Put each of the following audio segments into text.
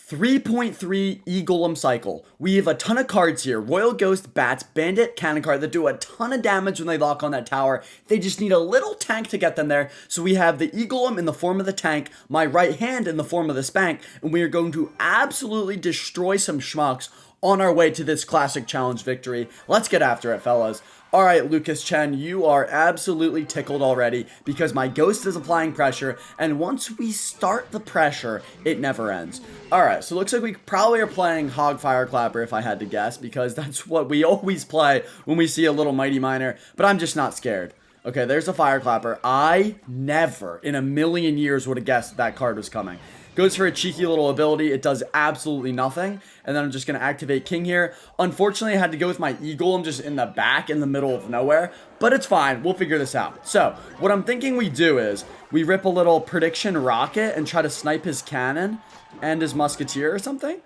3.3 E-Golem cycle. We have a ton of cards here. Royal Ghost, Bats, Bandit, Cannon card that do a ton of damage when they lock on that tower. They just need a little tank to get them there. So we have the E-Golem in the form of the tank, my right hand in the form of the Spank, and we are going to absolutely destroy some schmucks on our way to this classic challenge victory. Let's get after it, fellas. Alright, Lucas Chen, you are absolutely tickled already because my ghost is applying pressure, and once we start the pressure, it never ends. Alright, so it looks like we probably are playing Hog Fireclapper if I had to guess, because that's what we always play when we see a little Mighty Miner, but I'm just not scared. Okay, there's a Fireclapper. I never in a million years would have guessed that card was coming. Goes for a cheeky little ability. It does absolutely nothing. And then I'm just going to activate King here. Unfortunately, I had to go with my E-Golem just in the back in the middle of nowhere. But it's fine. We'll figure this out. So, what I'm thinking we do is we rip a little prediction rocket and try to snipe his cannon and his musketeer or something.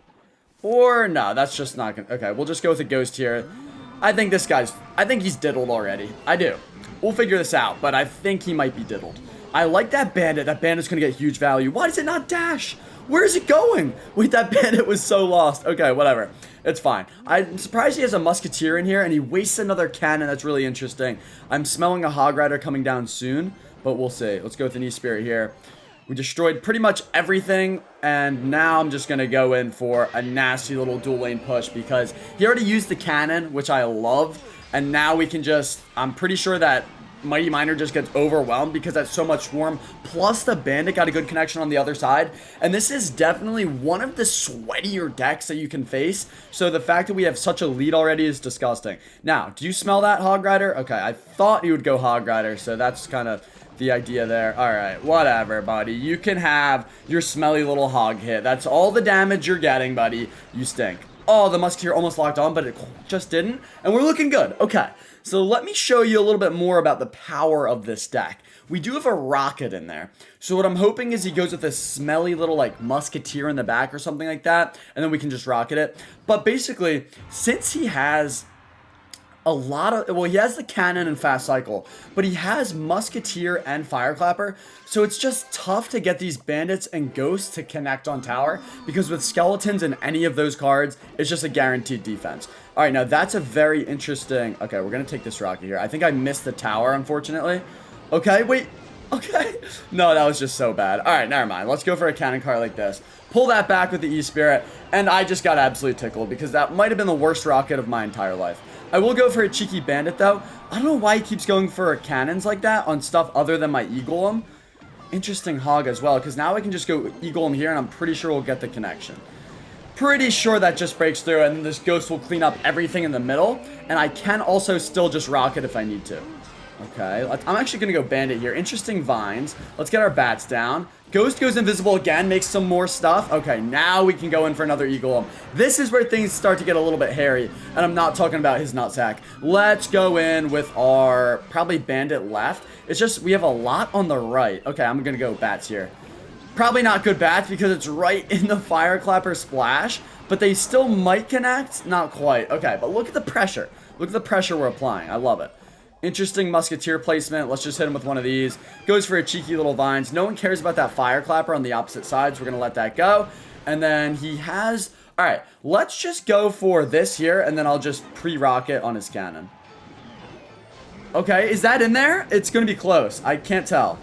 Or, no, that's just not going to... Okay, we'll just go with a ghost here. I think this guy's... I think he's diddled already. I do. We'll figure this out, but I think he might be diddled. I like that bandit. That bandit's going to get huge value. Why does it not dash? Where is it going? Wait, that bandit was so lost. Okay, whatever. It's fine. I'm surprised he has a musketeer in here, and he wastes another cannon. That's really interesting. I'm smelling a hog rider coming down soon, but we'll see. Let's go with an E-Spirit here. We destroyed pretty much everything, and now I'm just going to go in for a nasty little dual lane push because he already used the cannon, which I love, and now we can just... I'm pretty sure that Mighty Miner just gets overwhelmed because that's so much swarm. Plus the bandit got a good connection on the other side. And this is definitely one of the sweatier decks that you can face. So the fact that we have such a lead already is disgusting. Now, do you smell that, Hog Rider? Okay, I thought you would go Hog Rider. So that's kind of the idea there. Alright, whatever, buddy. You can have your smelly little hog hit. That's all the damage you're getting, buddy. You stink. Oh, the musketeer almost locked on, but it just didn't. And we're looking good. Okay. So let me show you a little bit more about the power of this deck. We do have a rocket in there. So what I'm hoping is he goes with this smelly little like musketeer in the back or something like that. And then we can just rocket it. But basically, since he has a lot of... Well, he has the cannon and fast cycle. But he has musketeer and fireclapper. So it's just tough to get these bandits and ghosts to connect on tower. Because with skeletons and any of those cards, it's just a guaranteed defense. Alright, now that's a very interesting... Okay, we're going to take this rocket here. I think I missed the tower, unfortunately. Okay, wait. Okay. No, that was just so bad. Alright, never mind. Let's go for a cannon card like this. Pull that back with the E-Spirit. And I just got absolutely tickled because that might have been the worst rocket of my entire life. I will go for a cheeky bandit, though. I don't know why he keeps going for cannons like that on stuff other than my E-Golem. Interesting hog as well, because now I can just go E-Golem here, and I'm pretty sure we'll get the connection. Pretty sure that just breaks through, and this ghost will clean up everything in the middle, and I can also still just rocket if I need to. Okay, I'm actually going to go bandit here. Interesting vines. Let's get our bats down. Ghost goes invisible again, makes some more stuff. Okay, now we can go in for another E-Golem. This is where things start to get a little bit hairy, and I'm not talking about his nutsack. Let's go in with our probably bandit left. It's just we have a lot on the right. Okay, I'm going to go bats here. Probably not good bats because it's right in the fireclapper splash, but they still might connect. Not quite. Okay, but look at the pressure. Look at the pressure we're applying. I love it. Interesting musketeer placement. Let's just hit him with one of these. Goes for a cheeky little vines. No one cares about that fireclapper on the opposite side, so we're going to let that go. And then he has... Alright, let's just go for this here, and then I'll just pre-rocket on his cannon. Okay, is that in there? It's going to be close. I can't tell.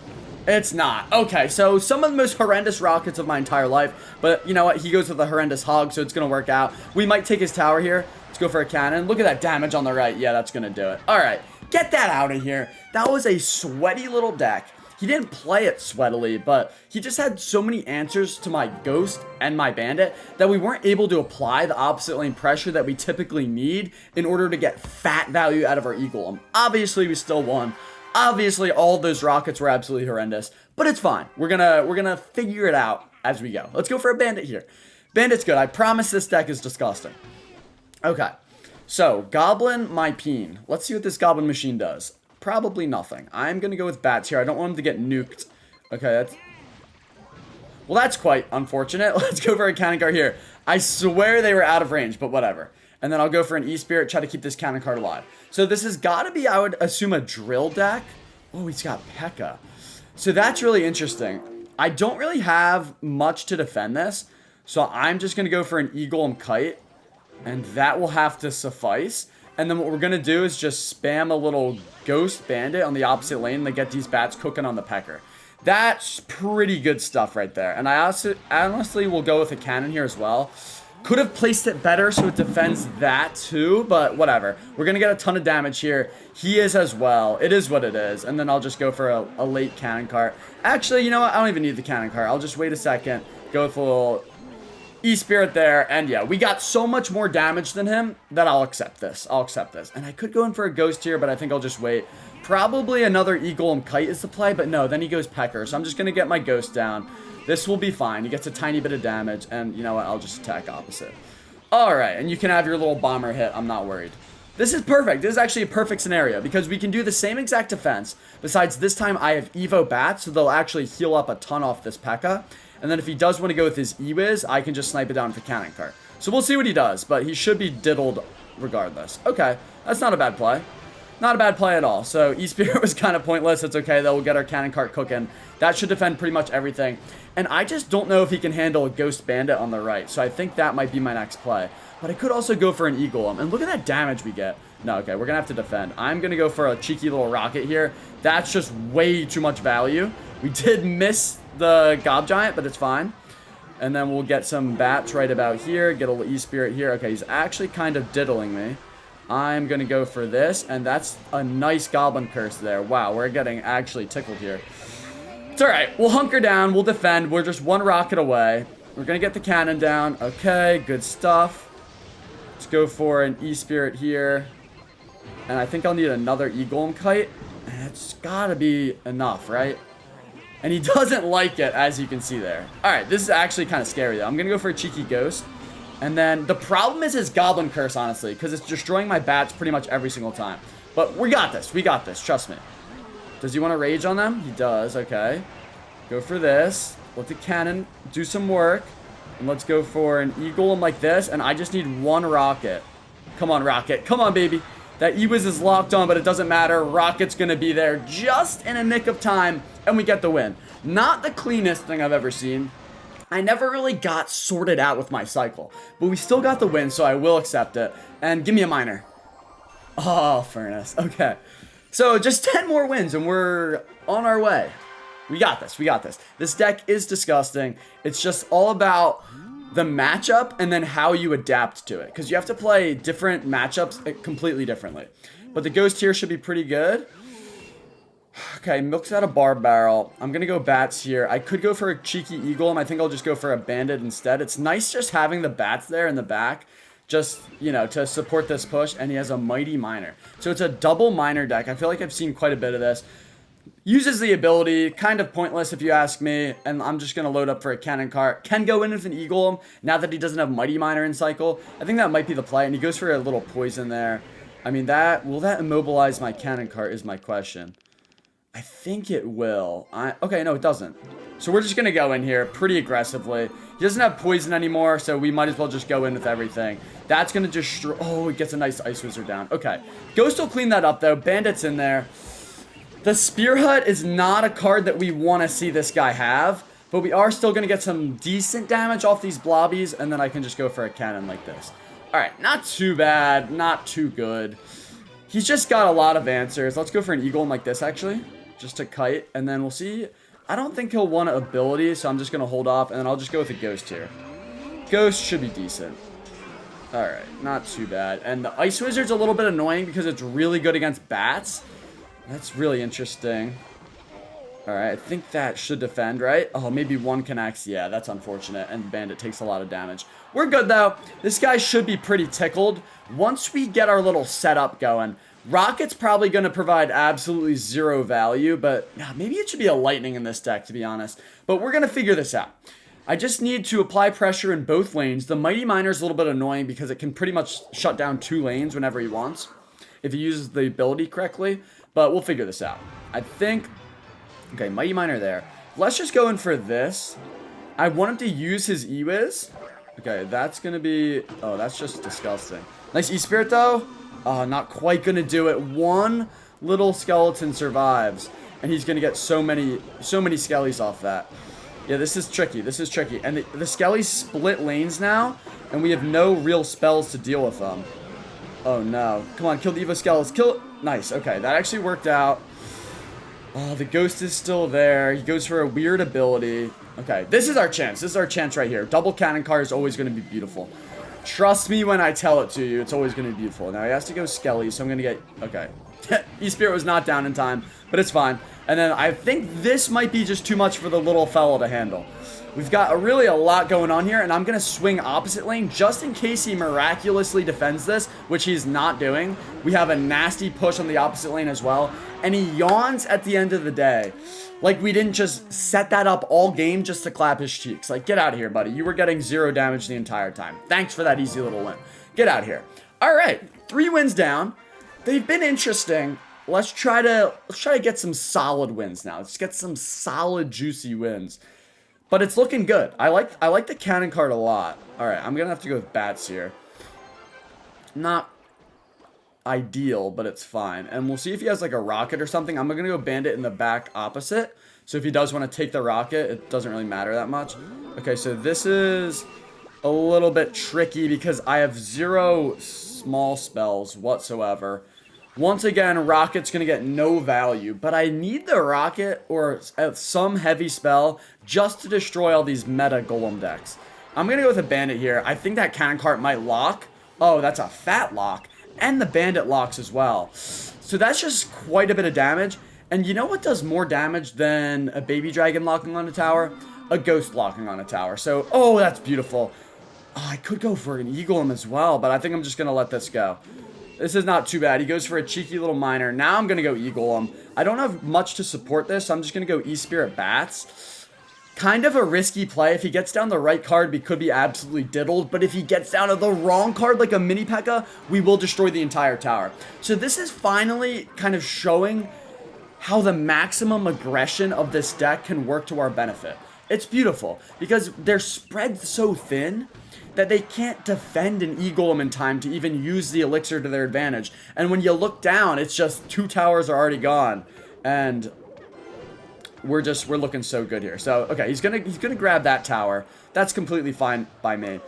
It's not. Okay, so some of the most horrendous rockets of my entire life. But you know what? He goes with a horrendous hog, so it's going to work out. We might take his tower here. Let's go for a cannon. Look at that damage on the right. Yeah, that's going to do it. Alright. Get that out of here. That was a sweaty little deck. He didn't play it sweatily, but he just had so many answers to my ghost and my bandit that we weren't able to apply the opposite lane pressure that we typically need in order to get fat value out of our E-Golem. Obviously, we still won. Obviously, all of those rockets were absolutely horrendous, but it's fine. We're gonna figure it out as we go. Let's go for a bandit here. Bandit's good. I promise this deck is disgusting. Okay. So, Goblin, my peen. Let's see what this Goblin machine does. Probably nothing. I'm going to go with bats here. I don't want him to get nuked. Okay, that's... Well, that's quite unfortunate. Let's go for a cannon card here. I swear they were out of range, but whatever. And then I'll go for an E-Spirit, try to keep this cannon card alive. So this has got to be, I would assume, a drill deck. Oh, he's got Pekka. So that's really interesting. I don't really have much to defend this. So I'm just going to go for an E-Golem Kite. And that will have to suffice. And then what we're going to do is just spam a little Ghost Bandit on the opposite lane to get these bats cooking on the Pecker. That's pretty good stuff right there. And I also honestly will go with a cannon here as well. Could have placed it better so it defends that too, but whatever. We're going to get a ton of damage here. He is as well. It is what it is. And then I'll just go for a late cannon cart. Actually, you know what? I don't even need the cannon cart. I'll just wait a second. Go with a little E-Spirit there. And yeah, we got so much more damage than him that I'll accept this. I'll accept this. And I could go in for a Ghost here, but I think I'll just wait. Probably another E-Golem Kite is the play, but no, then he goes Pecker. So I'm just going to get my Ghost down. This will be fine. He gets a tiny bit of damage, and you know what? I'll just attack opposite. Alright, and you can have your little bomber hit. I'm not worried. This is perfect. This is actually a perfect scenario, because we can do the same exact defense. Besides, this time I have Evo Bats, so they'll actually heal up a ton off this Pekka. And then if he does want to go with his E-Wiz, I can just snipe it down with the cannon cart. So we'll see what he does, but he should be diddled regardless. Okay, that's not a bad play. Not a bad play at all. So E-Spirit was kind of pointless. It's okay, though. We'll get our cannon cart cooking. That should defend pretty much everything. And I just don't know if he can handle a Ghost Bandit on the right. So I think that might be my next play. But I could also go for an E-Golem. And look at that damage we get. No, okay, we're going to have to defend. I'm going to go for a cheeky little rocket here. That's just way too much value. We did miss the Gob Giant, but it's fine. And then we'll get some bats right about here. Get a little E-Spirit here. Okay, he's actually kind of diddling me. I'm going to go for this, and that's a nice Goblin Curse there. Wow, we're getting actually tickled here. It's alright. We'll hunker down. We'll defend. We're just one rocket away. We're going to get the cannon down. Okay, good stuff. Let's go for an E-Spirit here. And I think I'll need another E-Golem Kite. And it's got to be enough, right? And he doesn't like it, as you can see there. Alright, this is actually kind of scary, though. I'm going to go for a cheeky Ghost. And then the problem is his Goblin Curse, honestly, because it's destroying my bats pretty much every single time. But we got this. We got this. Trust me. Does he want to rage on them? He does. Okay. Go for this. Let the cannon do some work. And let's go for an E-Golem like this. And I just need one rocket. Come on, rocket. Come on, baby. That E-Wiz is locked on, but it doesn't matter. Rocket's going to be there just in a nick of time. And we get the win. Not the cleanest thing I've ever seen. I never really got sorted out with my cycle, but we still got the win, so I will accept it. And give me a minor. Oh, Furnace. Okay. So just 10 more wins, and we're on our way. We got this. We got this. This deck is disgusting. It's just all about the matchup and then how you adapt to it, because you have to play different matchups completely differently. But the Ghost here should be pretty good. Okay, Milk's out of Bar Barrel. I'm going to go Bats here. I could go for a cheeky E-Golem. I think I'll just go for a Bandit instead. It's nice just having the Bats there in the back, just, you know, to support this push. And he has a Mighty Miner. So it's a double Miner deck. I feel like I've seen quite a bit of this. Uses the ability. Kind of pointless if you ask me. And I'm just going to load up for a Cannon Cart. Can go in with an E-Golem now that he doesn't have Mighty Miner in cycle. I think that might be the play. And he goes for a little Poison there. I mean, will that immobilize my Cannon Cart is my question. I think it will. Okay, no, it doesn't. So we're just going to go in here pretty aggressively. He doesn't have poison anymore, so we might as well just go in with everything. That's going to destroy... Oh, it gets a nice Ice Wizard down. Okay. Ghost will clean that up, though. Bandit's in there. The Spear Hut is not a card that we want to see this guy have, but we are still going to get some decent damage off these blobbies, and then I can just go for a cannon like this. Alright, not too bad. Not too good. He's just got a lot of answers. Let's go for an E-Golem like this, actually. Just to kite, and then we'll see. I don't think he'll want an ability, so I'm just going to hold off, and then I'll just go with a Ghost here. Ghost should be decent. Alright, not too bad. And the Ice Wizard's a little bit annoying because it's really good against bats. That's really interesting. Alright, I think that should defend, right? Oh, maybe one connects. Yeah, that's unfortunate, and Bandit takes a lot of damage. We're good, though. This guy should be pretty tickled. Once we get our little setup going, Rocket's probably going to provide absolutely zero value, but maybe it should be a Lightning in this deck, to be honest. But we're going to figure this out. I just need to apply pressure in both lanes. The Mighty Miner is a little bit annoying because it can pretty much shut down 2 lanes whenever he wants, if he uses the ability correctly. But we'll figure this out. I think... Okay, Mighty Miner there. Let's just go in for this. I want him to use his E-Wiz. Okay, that's going to be... Oh, that's just disgusting. Nice E-Spirit, though. Oh, not quite going to do it. One little skeleton survives. And he's going to get so many skellies off that. Yeah, this is tricky. This is tricky. And the Skellies split lanes now, and we have no real spells to deal with them. Oh, no. Come on, kill the Evo Skellies. Kill... Nice. Okay, that actually worked out. Oh, the Ghost is still there. He goes for a weird ability. Okay, this is our chance. This is our chance right here. Double cannon car is always going to be beautiful. Trust me when I tell it to you. It's always going to be beautiful. Now, he has to go Skelly, so I'm going to get... Okay. E-Spirit was not down in time, but it's fine. And then I think this might be just too much for the little fellow to handle. We've got really a lot going on here, and I'm going to swing opposite lane just in case he miraculously defends this, which he's not doing. We have a nasty push on the opposite lane as well, and he yawns at the end of the day. Like, we didn't just set that up all game just to clap his cheeks. Like, get out of here, buddy. You were getting 0 damage the entire time. Thanks for that easy little win. Get out of here. All right, 3 wins down. They've been interesting. Let's try to get some solid wins now. Let's get some solid, juicy wins. But it's looking good. I like the cannon card a lot. All right, I'm gonna have to go with bats here. Not ideal, but it's fine. And we'll see if he has like a rocket or something. I'm gonna go bandit in the back opposite. So if he does want to take the rocket, it doesn't really matter that much. Okay, so this is a little bit tricky because I have 0 small spells whatsoever. Once again, rocket's going to get no value, but I need the rocket or some heavy spell just to destroy all these meta golem decks. I'm going to go with a bandit here. I think that cannon cart might lock. Oh, that's a fat lock. And the bandit locks as well. So that's just quite a bit of damage. And you know what does more damage than a baby dragon locking on a tower? A ghost locking on a tower. So, oh, that's beautiful. Oh, I could go for an e-golem as well, but I think I'm just going to let this go. This is not too bad. He goes for a cheeky little miner. Now I'm going to go E-Golem. I don't have much to support this, so I'm just going to go E-Spirit Bats. Kind of a risky play. If he gets down the right card, we could be absolutely diddled. But if he gets down to the wrong card, like a mini Pekka, we will destroy the entire tower. So this is finally kind of showing how the maximum aggression of this deck can work to our benefit. It's beautiful because they're spread so thin that they can't defend an E-Golem in time to even use the elixir to their advantage. And when you look down, it's just 2 towers are already gone. And we're looking so good here. So, okay, he's gonna grab that tower. That's completely fine by me.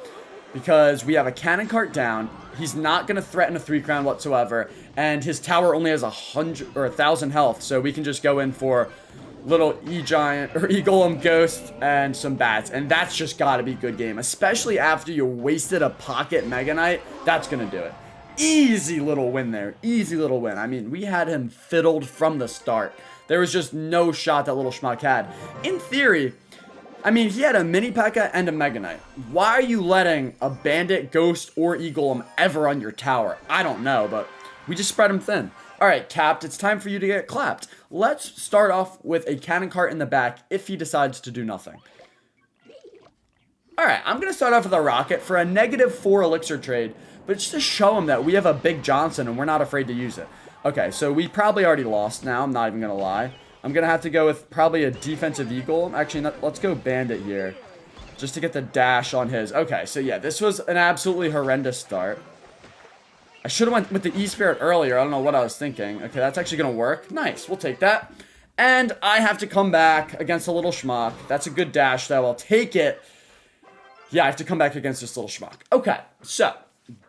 Because we have a cannon cart down. He's not gonna threaten a 3 crown whatsoever. And his tower only has 100 or 1,000 health. So we can just go in for little E-Giant or E-Golem Ghost and some bats. And that's just gotta be good game. Especially after you wasted a pocket Mega Knight. That's gonna do it. Easy little win there. Easy little win. I mean, we had him fiddled from the start. There was just no shot that little schmuck had. In theory, I mean, he had a mini Pekka and a Mega Knight. Why are you letting a bandit, ghost, or E-Golem ever on your tower? I don't know, but we just spread him thin. Alright, Capped, it's time for you to get clapped. Let's start off with a cannon cart in the back if he decides to do nothing. Alright, I'm going to start off with a rocket for a -4 elixir trade, but just to show him that we have a big Johnson and we're not afraid to use it. Okay, so we probably already lost now, I'm not even going to lie. I'm going to have to go with probably a defensive Eagle. Actually, let's go Bandit here, just to get the dash on his. Okay, so yeah, this was an absolutely horrendous start. I should have went with the E-Spirit earlier. I don't know what I was thinking. Okay, that's actually going to work. Nice, we'll take that. And I have to come back against a little schmuck. That's a good dash, though. I'll take it. Yeah, I have to come back against this little schmuck. Okay, so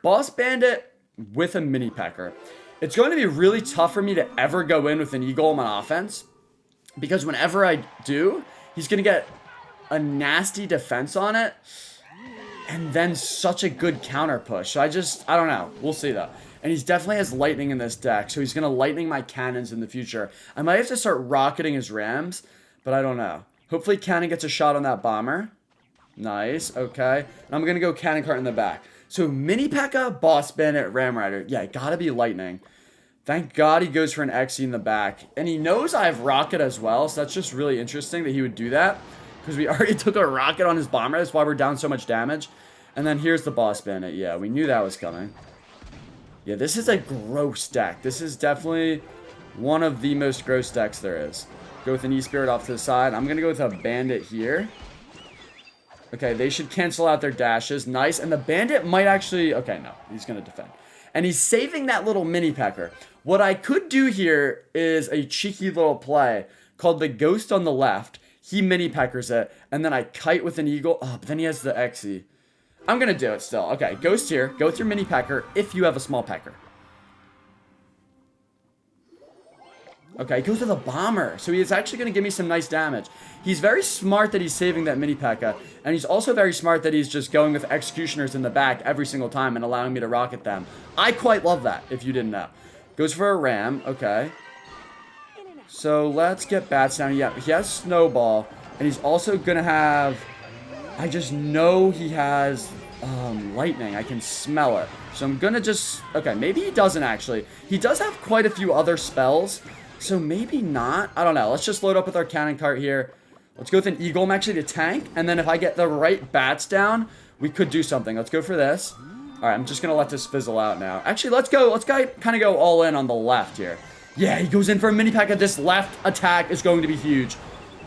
Boss Bandit with a mini Pecker. It's going to be really tough for me to ever go in with an E-Golem on offense, because whenever I do, he's going to get a nasty defense on it, and then such a good counter push. So I don't know. We'll see, though. And he definitely has lightning in this deck, so he's going to lightning my cannons in the future. I might have to start rocketing his rams, but I don't know. Hopefully Cannon gets a shot on that bomber. Nice, okay. And I'm going to go Cannon Cart in the back. So Mini Pekka, Boss Bandit, Ram Rider. Yeah, gotta be lightning. Thank God he goes for an XE in the back. And he knows I have rocket as well, so that's just really interesting that he would do that. Because we already took a rocket on his bomber. That's why we're down so much damage. And then here's the Boss Bandit. Yeah, we knew that was coming. Yeah, this is a gross deck. This is definitely one of the most gross decks there is. Go with an E-Spirit off to the side. I'm going to go with a Bandit here. Okay, they should cancel out their dashes. Nice. And the Bandit might actually... Okay, no. He's going to defend. And he's saving that little mini Pecker. What I could do here is a cheeky little play called the Ghost on the left. He mini peckers it, and then I kite with an eagle. Oh, but then he has the Xe. I'm gonna do it still. Okay, ghost here. Go with your mini pecker if you have a small pecker. Okay, he goes with a bomber. So he is actually going to give me some nice damage. He's very smart that he's saving that mini P.E.K.K.A. And he's also very smart that he's just going with executioners in the back every single time and allowing me to rocket them. I quite love that, if you didn't know. Goes for a ram. Okay. So let's get bats down. Yeah, he has snowball. And he's also going to have... I just know he has lightning. I can smell it. So I'm going to just... Okay, maybe he doesn't actually. He does have quite a few other spells. So maybe not. I don't know. Let's just load up with our cannon cart here. Let's go with an eagle. I'm actually to tank. And then if I get the right bats down, we could do something. Let's go for this. All right, I'm just going to let this fizzle out now. Actually, let's go. Let's kind of go all in on the left here. Yeah, he goes in for a mini P.E.K.K.A. This left attack is going to be huge.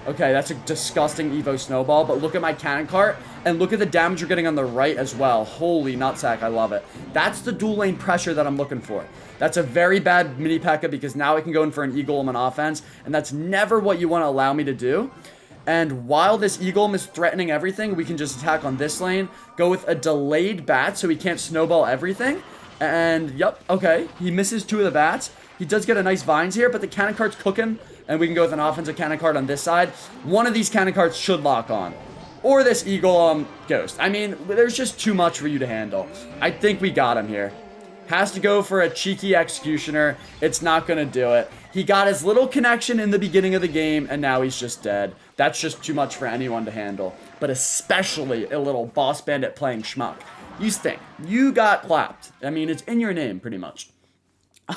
Okay, that's a disgusting Evo snowball. But look at my cannon cart. And look at the damage you're getting on the right as well. Holy nutsack, I love it. That's the dual lane pressure that I'm looking for. That's a very bad mini P.E.K.K.A. because now I can go in for an Eagle on offense. And that's never what you want to allow me to do. And while this Eagle is threatening everything, we can just attack on this lane. Go with a delayed bat so he can't snowball everything. And, yep, okay. He misses 2 of the bats. He does get a nice vines here, but the cannon cart's cooking. And we can go with an offensive cannon cart on this side. One of these cannon carts should lock on. Or this Eagle Ghost. I mean, there's just too much for you to handle. I think we got him here. Has to go for a cheeky executioner. It's not going to do it. He got his little connection in the beginning of the game, and now he's just dead. That's just too much for anyone to handle. But especially a little boss bandit playing schmuck. You stink. You got clapped. I mean, it's in your name, pretty much.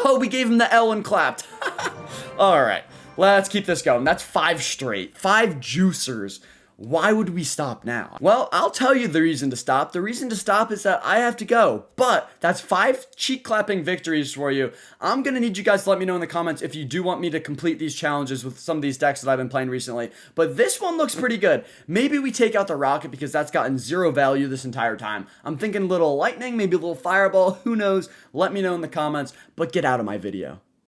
Oh, we gave him the L and clapped. Alright, let's keep this going. That's 5 straight. 5 juicers. Why would we stop now? Well, I'll tell you the reason to stop. The reason to stop is that I have to go. But that's 5 cheek clapping victories for you. I'm going to need you guys to let me know in the comments if you do want me to complete these challenges with some of these decks that I've been playing recently. But this one looks pretty good. Maybe we take out the rocket because that's gotten 0 value this entire time. I'm thinking little lightning, maybe a little fireball. Who knows? Let me know in the comments. But get out of my video.